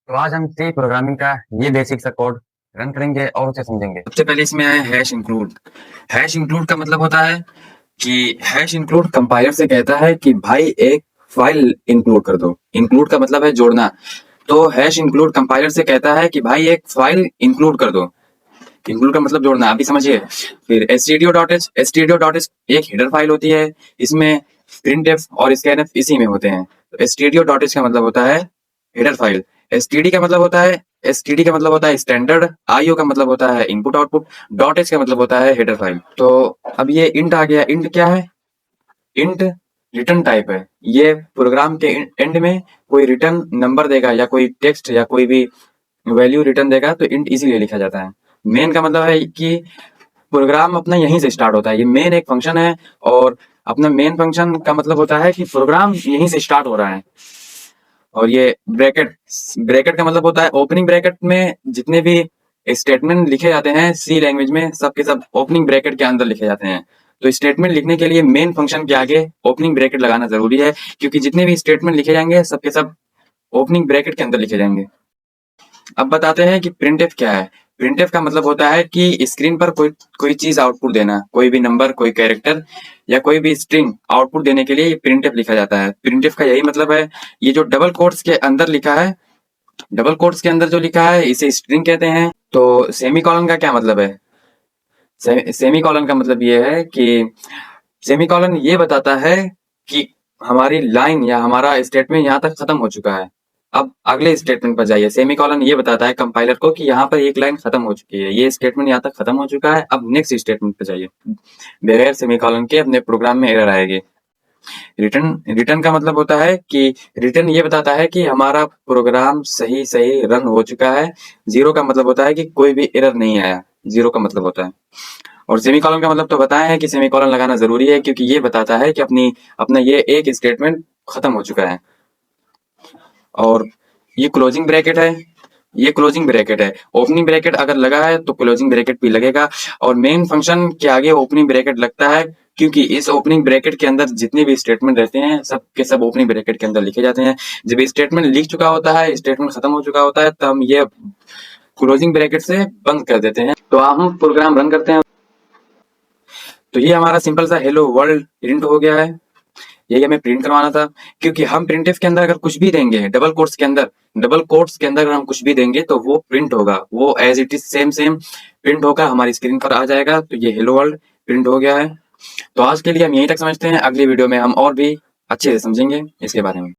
तो आज हम सी प्रोग्रामिंग का ये बेसिक सा कोड रन करेंगे और उसे समझेंगे। सबसे पहले इसमें है हैश इंक्लूड। हैश इंक्लूड का मतलब होता है कि हैश इंक्लूड कंपाइलर से कहता है कि भाई एक फाइल इंक्लूड कर दो। इंक्लूड का मतलब है जोड़ना। तो हैश इंक्लूड कंपाइलर से कहता है कि भाई एक फाइल इंक्लूड कर दो। इंक्लूड का मतलब जोड़ना, अभी समझिए। फिर stdio.h, stdio.h एक हेडर फाइल होती है। इसमें printf और scanf इसी में होते हैं। तो stdio.h का मतलब होता है हेडर फाइल। std का मतलब होता है स्टैंडर्ड। io का मतलब होता है इनपुट आउटपुट। .h का मतलब होता है हेडर फाइल। तो अब ये इंट आ गया। इंट क्या है? इंट रिटर्न टाइप है। ये प्रोग्राम के एंड में कोई रिटर्न नंबर देगा या कोई टेक्स्ट या कोई भी वैल्यू रिटर्न देगा तो इंट इसीलिए लिखा जाता है। मेन का मतलब है कि प्रोग्राम अपना यहीं से स्टार्ट होता है। ये मेन एक फंक्शन है और अपना मेन फंक्शन का मतलब होता है कि प्रोग्राम यहीं से स्टार्ट हो रहा है। और ये ब्रैकेट, ब्रैकेट का मतलब होता है ओपनिंग ब्रैकेट में जितने भी स्टेटमेंट लिखे जाते हैं सी लैंग्वेज में सब के सब ओपनिंग ब्रैकेट के अंदर लिखे जाते हैं। तो स्टेटमेंट लिखने के लिए मेन फंक्शन के आगे ओपनिंग ब्रैकेट लगाना जरूरी है, क्योंकि जितने भी स्टेटमेंट लिखे जाएंगे सब के सब ओपनिंग ब्रैकेट के अंदर लिखे जाएंगे। अब बताते हैं कि प्रिंटफ क्या है। प्रिंटफ का मतलब होता है कि स्क्रीन पर कोई कोई चीज आउटपुट देना, कोई भी नंबर, कोई कैरेक्टर या कोई भी स्ट्रिंग आउटपुट देने के लिए ये प्रिंटफ लिखा जाता है। प्रिंटफ का यही मतलब है। ये जो डबल कोट्स के अंदर लिखा है, डबल कोट्स के अंदर जो लिखा है इसे स्ट्रिंग कहते हैं। तो सेमी कॉलन का क्या मतलब है? सेमी कॉलन का मतलब ये है कि सेमी कॉलन ये बताता है कि हमारी लाइन या हमारा स्टेटमेंट यहाँ तक खत्म हो चुका है। अब अगले स्टेटमेंट पर जाइए। सेमी कॉलन ये बताता है कंपाइलर को कि यहाँ पर एक लाइन खत्म हो चुकी है, ये स्टेटमेंट यहाँ तक खत्म हो चुका है। अब नेक्स्ट स्टेटमेंट पर जाइए। बगैर सेमी कॉलन के अपने प्रोग्राम में एरर आएगी। रिटर्न, रिटर्न का मतलब होता है कि रिटर्न ये बताता है कि हमारा प्रोग्राम सही सही रन हो चुका है। जीरो का मतलब होता है कि कोई भी एरर नहीं आया, जीरो का मतलब होता है। और सेमीकोलन का मतलब तो बताया है कि सेमीकोलन लगाना जरूरी है, क्योंकि ये बताता है कि अपना ये एक स्टेटमेंट खत्म हो चुका है। और ये क्लोजिंग ब्रैकेट है, ये क्लोजिंग ब्रैकेट है। ओपनिंग ब्रैकेट अगर लगा है तो क्लोजिंग ब्रैकेट भी लगेगा। और मेन फंक्शन के आगे ओपनिंग ब्रैकेट लगता है, क्योंकि इस ओपनिंग ब्रैकेट के अंदर जितने भी स्टेटमेंट रहते हैं सब के सब ओपनिंग ब्रैकेट के अंदर लिखे जाते हैं। जब स्टेटमेंट लिख चुका होता है, स्टेटमेंट खत्म हो चुका होता है, तब हम ये क्लोजिंग ब्रैकेट से बंद कर देते हैं। तो हम प्रोग्राम रन करते हैं। तो ये हमारा सिंपल सा हेलो वर्ल्ड प्रिंट हो गया है। यही हमें प्रिंट करवाना था, क्योंकि हम प्रिंटफ के अंदर अगर कुछ भी देंगे, डबल कोट्स के अंदर, डबल कोट्स के अंदर अगर हम कुछ भी देंगे तो वो प्रिंट होगा, वो as it is same same print होगा, हमारी स्क्रीन पर आ जाएगा। तो ये हेलो वर्ल्ड प्रिंट हो गया है। तो आज के लिए हम यहीं तक समझते हैं। अगली वीडियो में हम और भी अच्छे से समझेंगे इसके बारे में।